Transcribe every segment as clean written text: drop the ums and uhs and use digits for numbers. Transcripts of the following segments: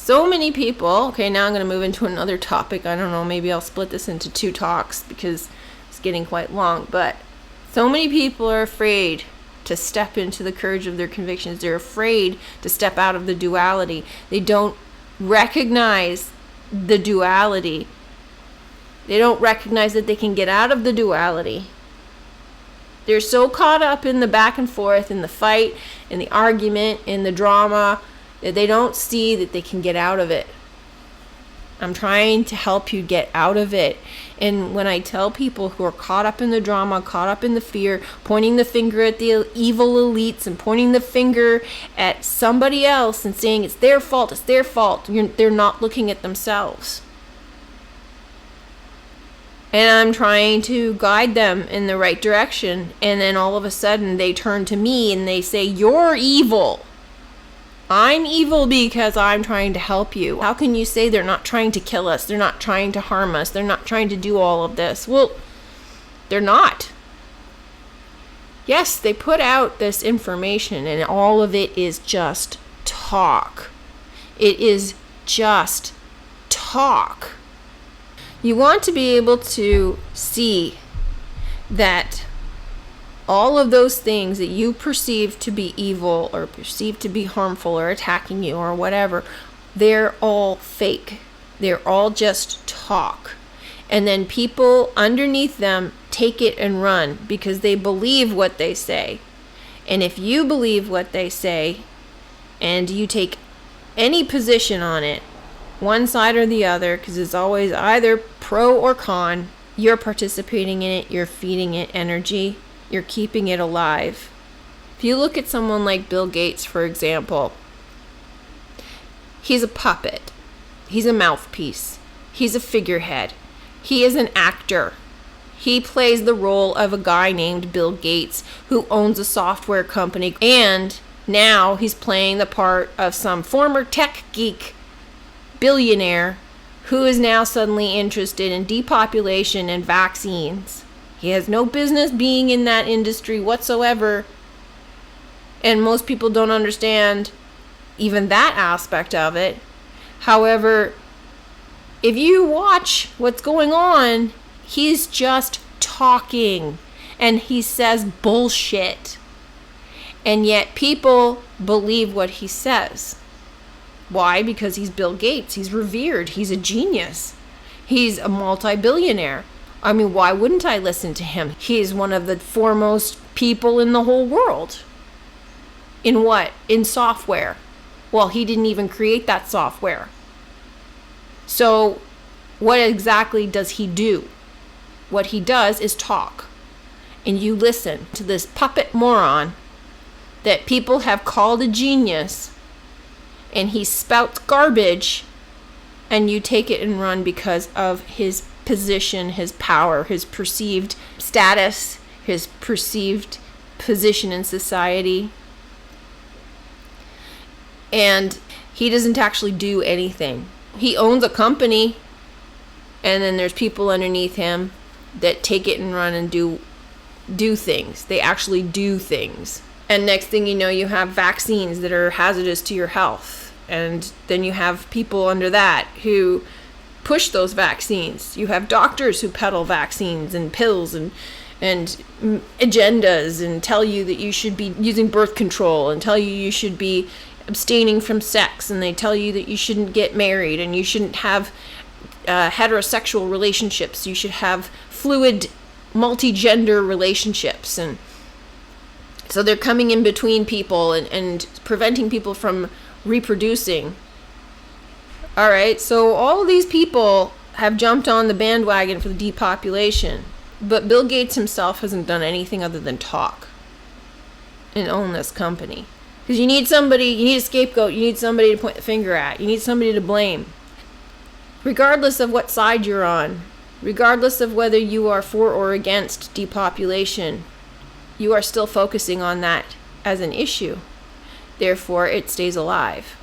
So many people, okay, now I'm going to move into another topic. I don't know, maybe I'll split this into 2 talks because it's getting quite long. But so many people are afraid to step into the courage of their convictions. They're afraid to step out of the duality. They don't recognize the duality. They don't recognize that they can get out of the duality. They're so caught up in the back and forth, in the fight, in the argument, in the drama, that they don't see that they can get out of it. I'm trying to help you get out of it. And when I tell people who are caught up in the drama, caught up in the fear, pointing the finger at the evil elites and pointing the finger at somebody else and saying it's their fault, they're not looking at themselves. And I'm trying to guide them in the right direction. And then all of a sudden they turn to me and they say, you're evil. I'm evil because I'm trying to help you. How can you say they're not trying to kill us? They're not trying to harm us. They're not trying to do all of this. Well, they're not. Yes, they put out this information and all of it is just talk. It is just talk. You want to be able to see that all of those things that you perceive to be evil or perceive to be harmful or attacking you or whatever, they're all fake. They're all just talk. And then people underneath them take it and run because they believe what they say. And if you believe what they say and you take any position on it, one side or the other, because it's always either pro or con, you're participating in it, you're feeding it energy, you're keeping it alive. If you look at someone like Bill Gates, for example, he's a puppet, he's a mouthpiece, he's a figurehead, he is an actor. He plays the role of a guy named Bill Gates who owns a software company, and now he's playing the part of some former tech geek billionaire who is now suddenly interested in depopulation and vaccines. He has no business being in that industry whatsoever, and most people don't understand even that aspect of it. However, if you watch what's going on, he's just talking and he says bullshit, and yet people believe what he says. Why? Because he's Bill Gates. He's revered. He's a genius. He's a multi-billionaire. I mean, why wouldn't I listen to him? He's one of the foremost people in the whole world. In what? In software. Well, he didn't even create that software. So what exactly does he do? What he does is talk. And you listen to this puppet moron that people have called a genius, and he spouts garbage, and you take it and run because of his position, his power, his perceived status, his perceived position in society. And he doesn't actually do anything. He owns a company, and then there's people underneath him that take it and run and do things. They actually do things. And next thing you know, you have vaccines that are hazardous to your health. And then you have people under that who push those vaccines. You have doctors who peddle vaccines and pills and agendas and tell you that you should be using birth control and tell you should be abstaining from sex, and they tell you that you shouldn't get married and you shouldn't have heterosexual relationships. You should have fluid multi-gender relationships. And so they're coming in between people and preventing people from reproducing. All right, so all of these people have jumped on the bandwagon for the depopulation, but Bill Gates himself hasn't done anything other than talk and own this company. Because you need somebody, you need a scapegoat, you need somebody to point the finger at, you need somebody to blame. Regardless of what side you're on, regardless of whether you are for or against depopulation, you are still focusing on that as an issue. Therefore, it stays alive.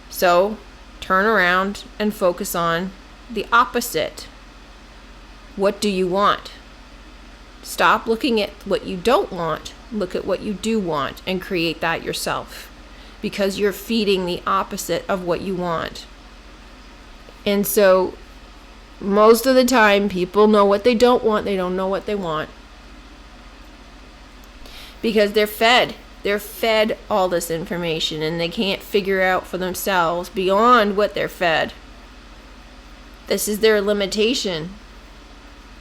So, turn around and focus on the opposite. What do you want? Stop looking at what you don't want. Look at what you do want and create that yourself. because you're feeding the opposite of what you want. And so most of the time people know what they don't want, they don't know what they want. Because they're fed all this information and they can't figure out for themselves beyond what they're fed. This is their limitation.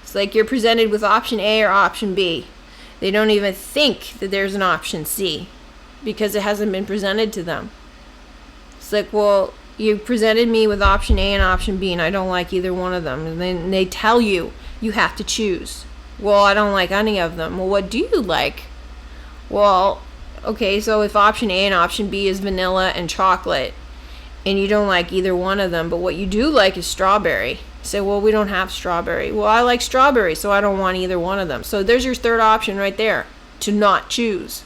It's like you're presented with option A or option B. They don't even think that there's an option C because it hasn't been presented to them. It's like, well, you presented me with option A and option B and I don't like either one of them. And then they tell you, you have to choose. Well, I don't like any of them. Well, what do you like? Well, okay, so if option A and option B is vanilla and chocolate, and you don't like either one of them, but what you do like is strawberry. Say, well, we don't have strawberry. Well, I like strawberry, so I don't want either one of them. So there's your third option right there, to not choose.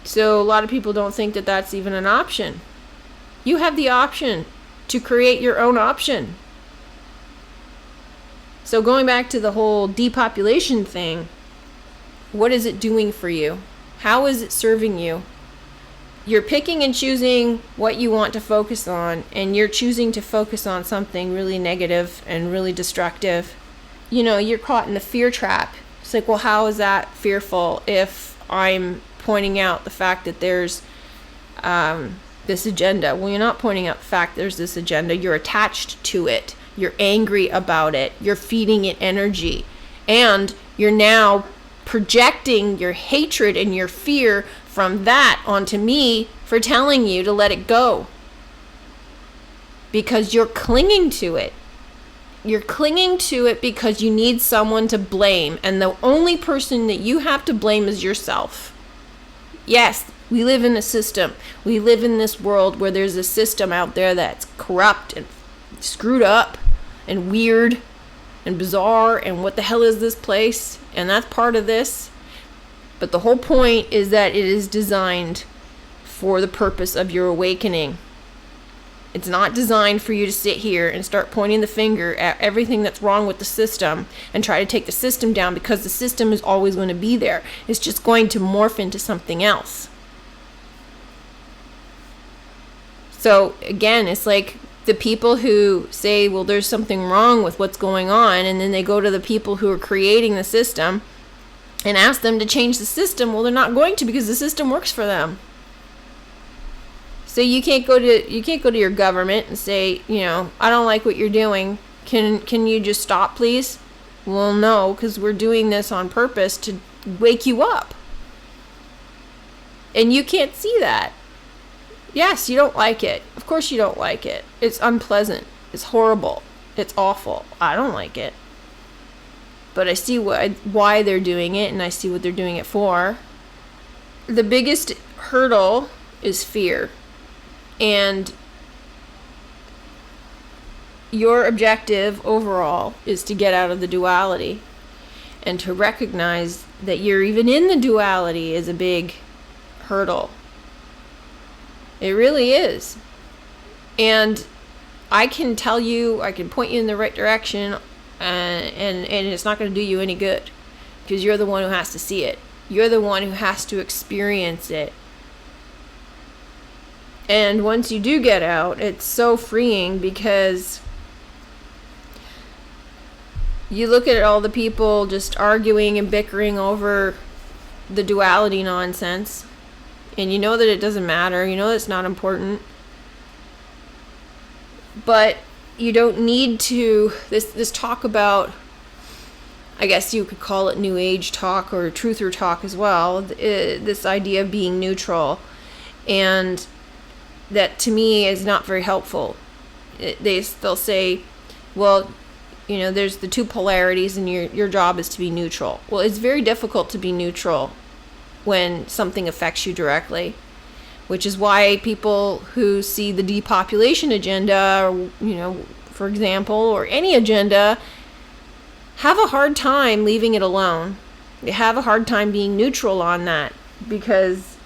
So a lot of people don't think that that's even an option. You have the option to create your own option. So going back to the whole depopulation thing, what is it doing for you? How is it serving you? You're picking and choosing what you want to focus on, and you're choosing to focus on something really negative and really destructive. You know, you're caught in the fear trap. It's like, well, how is that fearful if I'm pointing out the fact that there's this agenda? Well, you're not pointing out the fact there's this agenda. You're attached to it. You're angry about it. You're feeding it energy. And you're now projecting your hatred and your fear from that onto me for telling you to let it go. Because you're clinging to it. You're clinging to it because you need someone to blame. And the only person that you have to blame is yourself. Yes, we live in a system. We live in this world where there's a system out there that's corrupt and screwed up and weird and bizarre and what the hell is this place? And that's part of this. But the whole point is that it is designed for the purpose of your awakening. It's not designed for you to sit here and start pointing the finger at everything that's wrong with the system and try to take the system down, because the system is always going to be there. It's just going to morph into something else. So again, it's like the people who say, well, there's something wrong with what's going on, and then they go to the people who are creating the system and ask them to change the system. Well, they're not going to, because the system works for them. So you can't go to your government and say, you know, I don't like what you're doing. Can you just stop, please? Well, no, because we're doing this on purpose to wake you up. And you can't see that. Yes, you don't like it. Of course you don't like it. It's unpleasant. It's horrible. It's awful. I don't like it. But I see why they're doing it, and I see what they're doing it for. The biggest hurdle is fear. And your objective overall is to get out of the duality, and to recognize that you're even in the duality is a big hurdle. It really is. And I can tell you, I can point you in the right direction, and it's not going to do you any good, because you're the one who has to see it. You're the one who has to experience it. And once you do get out, it's so freeing, because you look at all the people just arguing and bickering over the duality nonsense, and you know that it doesn't matter. You know that it's not important. But you don't need to, this talk about, I guess you could call it New Age talk or truther talk as well, this idea of being neutral. And that to me is not very helpful. They'll say, well, you know, there's the two polarities and your job is to be neutral. Well, it's very difficult to be neutral when something affects you directly, which is why people who see the depopulation agenda, or, you know, for example, or any agenda, have a hard time leaving it alone. They have a hard time being neutral on that, because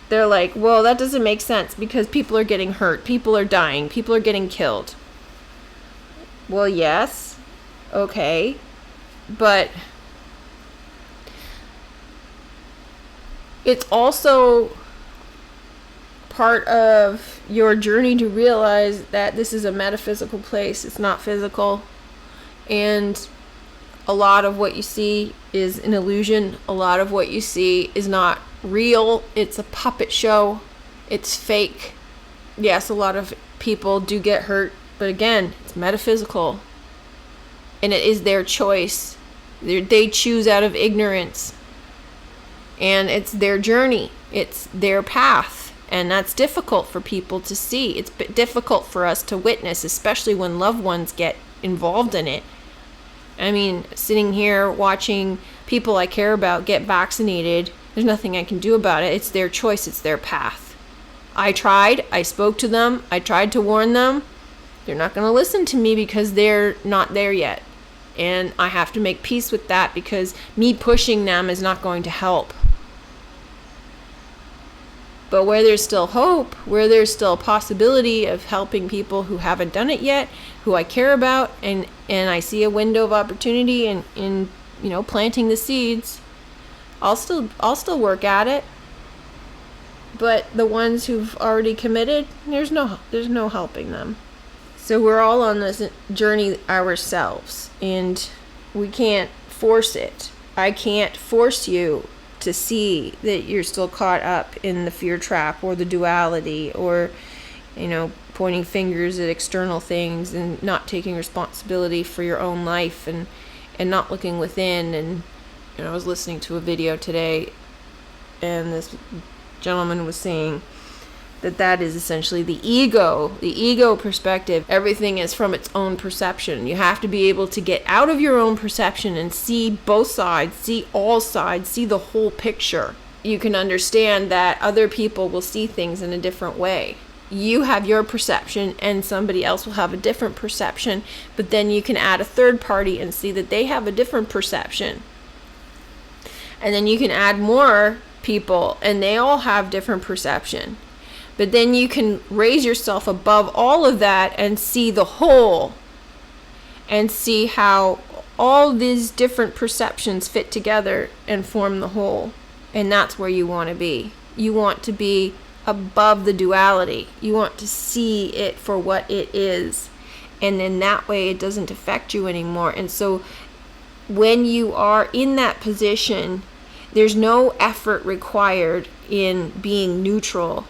they're like, well, that doesn't make sense, because people are getting hurt, people are dying, people are getting killed. Well, yes, okay, but It's also part of your journey to realize that this is a metaphysical place. It's not physical. And a lot of what you see is an illusion. A lot of what you see is not real. It's a puppet show. It's fake. Yes, a lot of people do get hurt, but again, it's metaphysical. And it is their choice. They choose out of ignorance. And it's their journey. It's their path. And that's difficult for people to see. It's difficult for us to witness, especially when loved ones get involved in it. I mean, sitting here watching people I care about get vaccinated, there's nothing I can do about it. It's their choice. It's their path. I tried. I spoke to them. I tried to warn them. They're not going to listen to me because they're not there yet. And I have to make peace with that because me pushing them is not going to help. But where there's still hope, where there's still a possibility of helping people who haven't done it yet, who I care about, and I see a window of opportunity in you know, planting the seeds, I'll still work at it. But the ones who've already committed, there's no helping them. So we're all on this journey ourselves, and we can't force it. I can't force you to see that you're still caught up in the fear trap or the duality, or, you know, pointing fingers at external things and not taking responsibility for your own life and not looking within. And you know, I was listening to a video today, and this gentleman was saying that is essentially the ego perspective. Everything is from its own perception. You have to be able to get out of your own perception and see both sides, see all sides, see the whole picture. You can understand that other people will see things in a different way. You have your perception and somebody else will have a different perception, but then you can add a third party and see that they have a different perception. And then you can add more people and they all have different perception. But then you can raise yourself above all of that and see the whole, and see how all these different perceptions fit together and form the whole. And that's where you want to be. You want to be above the duality. You want to see it for what it is. And then that way it doesn't affect you anymore. And so when you are in that position, there's no effort required in being neutral.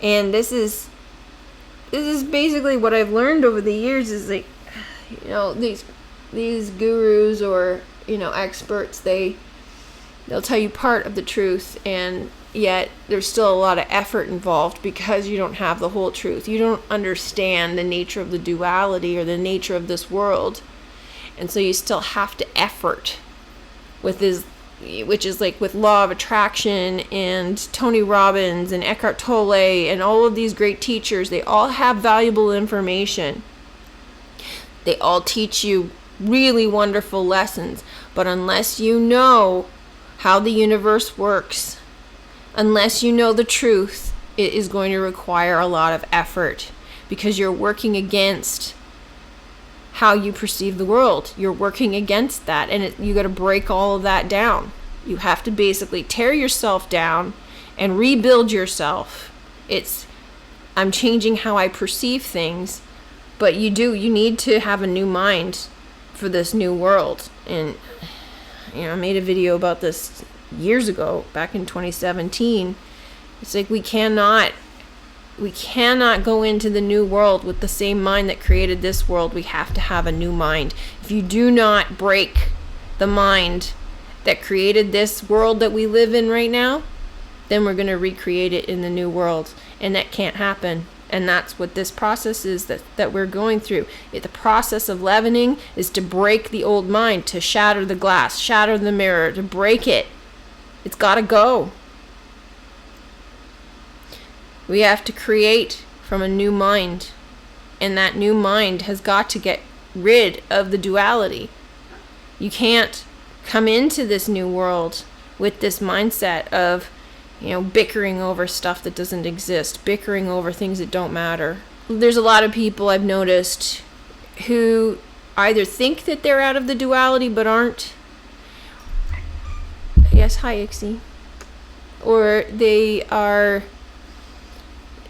And this is basically what I've learned over the years is, like, you know, these gurus or, you know, experts, they'll tell you part of the truth, and yet there's still a lot of effort involved because you don't have the whole truth. You don't understand the nature of the duality or the nature of this world. And so you still have to effort with this, which is like with Law of Attraction and Tony Robbins and Eckhart Tolle and all of these great teachers. They all have valuable information. They all teach you really wonderful lessons. But unless you know how the universe works, unless you know the truth, it is going to require a lot of effort because you're working against how you perceive the world. You're working against that, and you got to break all of that down. You have to basically tear yourself down and rebuild yourself. I'm changing how I perceive things, but you need to have a new mind for this new world. And you know, I made a video about this years ago, back in 2017. It's like we cannot go into the new world with the same mind that created this world. We have to have a new mind. If you do not break the mind that created this world that we live in right now, then we're going to recreate it in the new world. And that can't happen. And that's what this process is that we're going through. The process of leavening is to break the old mind, to shatter the glass, shatter the mirror, to break it. It's got to go. We have to create from a new mind. And that new mind has got to get rid of the duality. You can't come into this new world with this mindset of, you know, bickering over stuff that doesn't exist, bickering over things that don't matter. There's a lot of people I've noticed who either think that they're out of the duality but aren't. Yes, hi, Ixie. or they are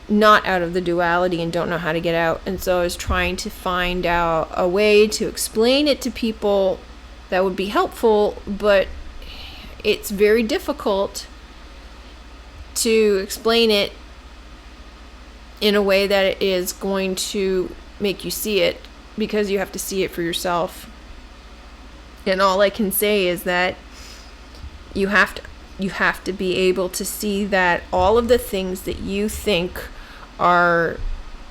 not out of the duality and don't know how to get out. And so I was trying to find out a way to explain it to people that would be helpful, but it's very difficult to explain it in a way that it is going to make you see it, because you have to see it for yourself. And all I can say is that you have to be able to see that all of the things that you think are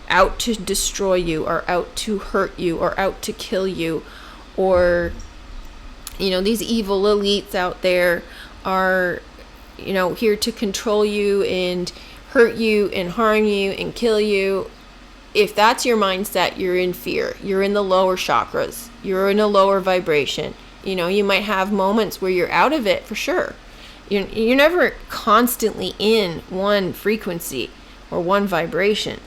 out to destroy you, or out to hurt you, or out to kill you, or these evil elites out there are here to control you and hurt you and harm you and kill you. If that's your mindset, you're in fear. You're in the lower chakras. You're in a lower vibration. You might have moments where you're out of it, for sure. You're never constantly in one frequency or one vibration.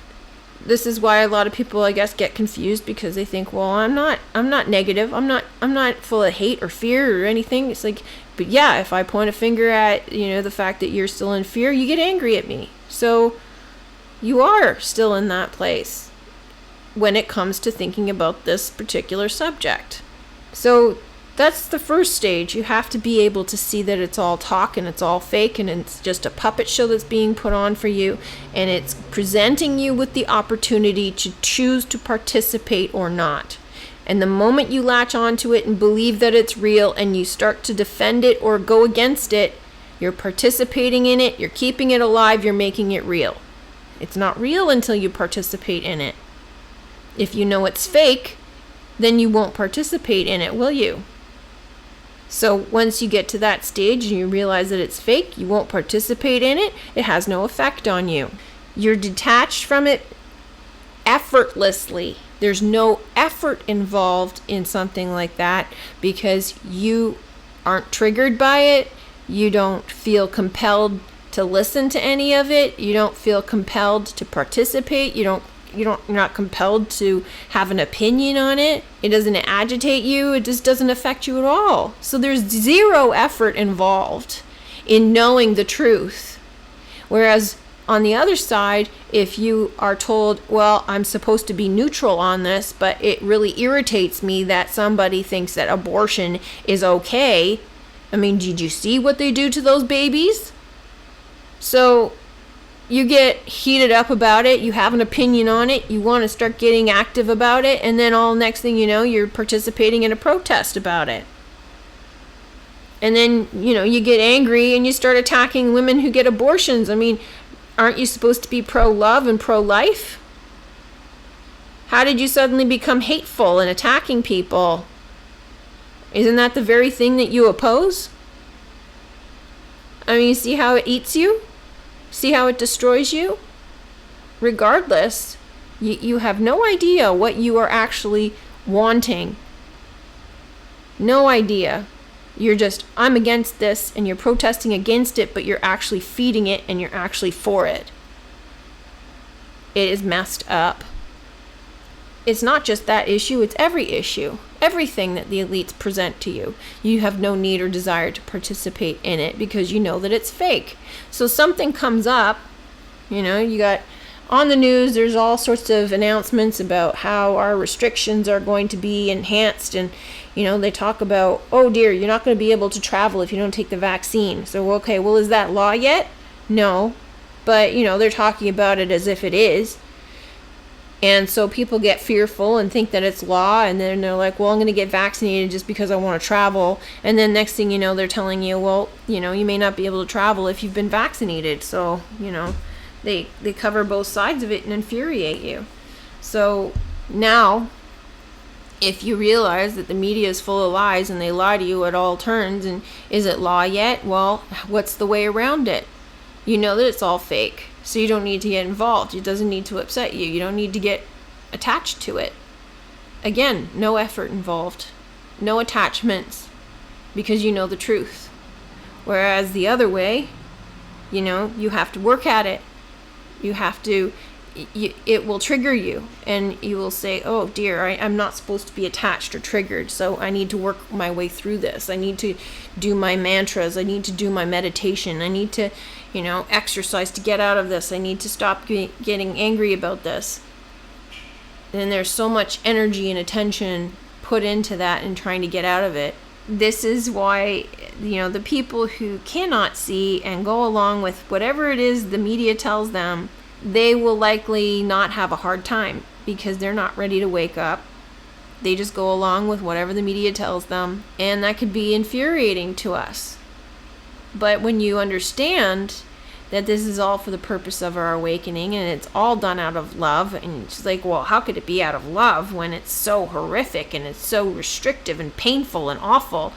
This is why a lot of people, I guess, get confused, because they think, well, I'm not negative. I'm not full of hate or fear or anything. It's like, but yeah, if I point a finger at, the fact that you're still in fear, you get angry at me. So you are still in that place when it comes to thinking about this particular subject. So that's the first stage. You have to be able to see that it's all talk and it's all fake and it's just a puppet show that's being put on for you, and it's presenting you with the opportunity to choose to participate or not. And the moment you latch onto it and believe that it's real and you start to defend it or go against it, you're participating in it, you're keeping it alive, you're making it real. It's not real until you participate in it. If you know it's fake, then you won't participate in it, will you? So once you get to that stage and you realize that it's fake, you won't participate in it, it has no effect on you. You're detached from it effortlessly. There's no effort involved in something like that, because you aren't triggered by it. You don't feel compelled to listen to any of it. You don't feel compelled to participate. You're not compelled to have an opinion on it. It doesn't agitate you. It just doesn't affect you at all. So there's zero effort involved in knowing the truth. Whereas on the other side, if you are told, well, I'm supposed to be neutral on this, but it really irritates me that somebody thinks that abortion is okay. I mean, did you see what they do to those babies? So you get heated up about it, you have an opinion on it, you want to start getting active about it, and then all next thing you know, you're participating in a protest about it. And then, you get angry and you start attacking women who get abortions. I mean, aren't you supposed to be pro-love and pro-life? How did you suddenly become hateful and attacking people? Isn't that the very thing that you oppose? I mean, you see how it eats you? See how it destroys you? Regardless, you have no idea what you are actually wanting. No idea. You're just, I'm against this, and you're protesting against it, but you're actually feeding it and you're actually for it. It is messed up. It's not just that issue, it's every issue. Everything that the elites present to you. You have no need or desire to participate in it because you know that it's fake. So something comes up, you got on the news, there's all sorts of announcements about how our restrictions are going to be enhanced, and they talk about, oh dear, you're not going to be able to travel if you don't take the vaccine. So okay, well, is that law yet? No, but they're talking about it as if it is. And so people get fearful and think that it's law, and then they're like, well, I'm going to get vaccinated just because I want to travel. And then next thing you know, they're telling you, well, you may not be able to travel if you've been vaccinated. So, they cover both sides of it and infuriate you. So now, if you realize that the media is full of lies and they lie to you at all turns, and is it law yet? Well, what's the way around it? You know that it's all fake. So you don't need to get involved. It doesn't need to upset you. You don't need to get attached to it. Again, no effort involved. No attachments, because you know the truth. Whereas the other way, you have to work at it. You have to it will trigger you, and you will say, oh dear, I'm not supposed to be attached or triggered, so I need to work my way through this. I need to do my mantras. I need to do my meditation. I need to, exercise to get out of this. I need to stop getting angry about this. And there's so much energy and attention put into that and trying to get out of it. This is why, the people who cannot see and go along with whatever it is the media tells them, they will likely not have a hard time because they're not ready to wake up. They just go along with whatever the media tells them, and that could be infuriating to us. But when you understand that this is all for the purpose of our awakening and it's all done out of love, and it's like, well, how could it be out of love when it's so horrific and it's so restrictive and painful and awful?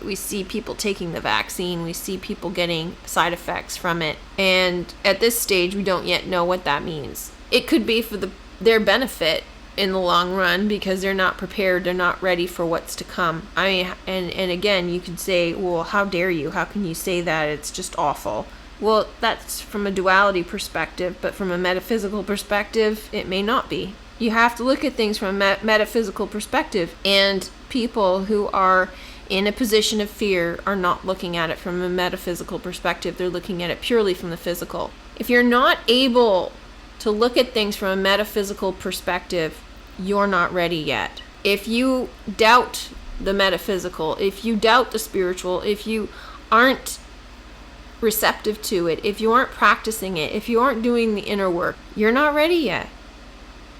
We see people taking the vaccine, we see people getting side effects from it, and at this stage we don't yet know what that means. It could be for their benefit in the long run because they're not prepared, they're not ready for what's to come. And again, you could say, well, how dare you? How can you say that? It's just awful. Well, that's from a duality perspective, but from a metaphysical perspective, it may not be. You have to look at things from a metaphysical perspective, and people who are in a position of fear are not looking at it from a metaphysical perspective. They're looking at it purely from the physical. If you're not able to look at things from a metaphysical perspective, you're not ready yet. If you doubt the metaphysical, if you doubt the spiritual, if you aren't receptive to it, if you aren't practicing it, if you aren't doing the inner work, you're not ready yet.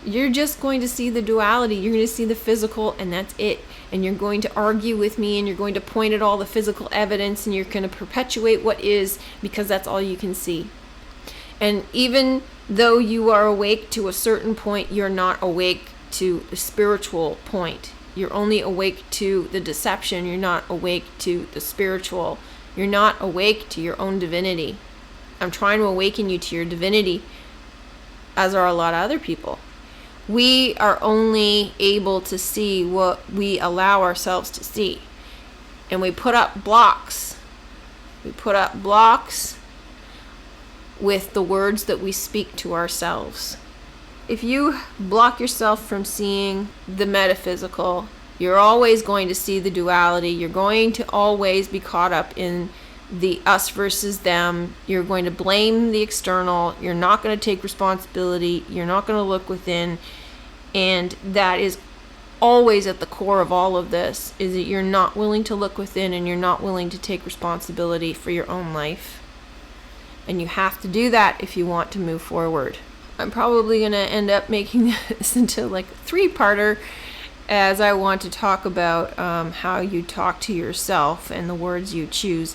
You're just going to see the duality. You're going to see the physical, and that's it. And you're going to argue with me, and you're going to point at all the physical evidence, and you're going to perpetuate what is, because that's all you can see. And even though you are awake to a certain point, you're not awake to a spiritual point. You're only awake to the deception. You're not awake to the spiritual. You're not awake to your own divinity. I'm trying to awaken you to your divinity, as are a lot of other people. We are only able to see what we allow ourselves to see. And we put up blocks. We put up blocks with the words that we speak to ourselves. If you block yourself from seeing the metaphysical, you're always going to see the duality. You're going to always be caught up in the us versus them. You're going to blame the external. You're not going to take responsibility. You're not going to look within. And that is always at the core of all of this, is that you're not willing to look within, and you're not willing to take responsibility for your own life. And you have to do that if you want to move forward. I'm probably going to end up making this into like a 3-parter, as I want to talk about how you talk to yourself and the words you choose.